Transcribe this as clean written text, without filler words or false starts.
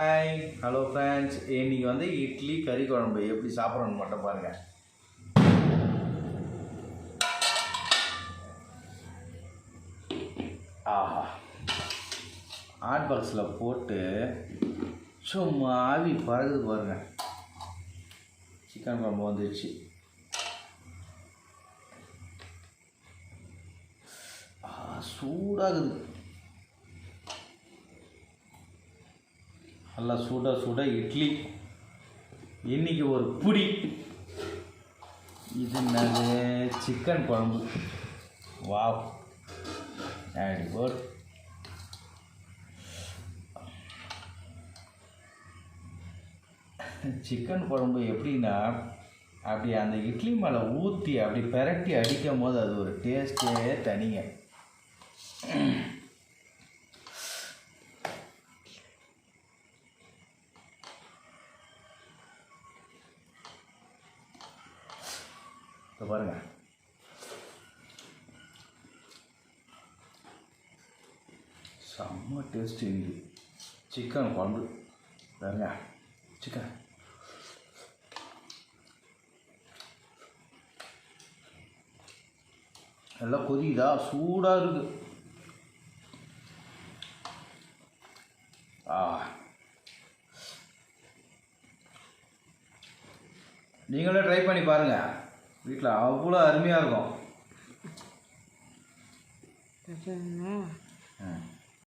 Hi hello friends, இன்றைக்கி வந்து இட்லி கறி குழம்பு எப்படி சாப்பிட்றோன்னு மட்டும் பாருங்கள். ஆஹா, ஹாட் பாக்ஸில் போட்டு சும்மா ஆவி பறகுது பாருங்கள். சிக்கன் குழம்பு வந்துடுச்சு. சூடாகுது. நல்லா சுட இட்லி. இன்றைக்கி ஒரு புடி. இது என்னது? சிக்கன் குழம்பு. Wow, very good. சிக்கன் குழம்பு எப்படின்னா, அப்படி அந்த இட்லி மேலே ஊற்றி அப்படி பெரட்டி அடிக்கும் போது அது ஒரு டேஸ்ட்டே தனிங்க. இப்போ பாருங்கள், செம்ம டேஸ்ட்டு. இன்னைக்கு சிக்கன் குழம்பு பாருங்க. சிக்கன் எல்லாம் கொதிக்குதா, சூடாக இருக்குது. நீங்களே ட்ரை பண்ணி பாருங்கள், வீட்டில் அவ்வளோ அருமையாக இருக்கும்.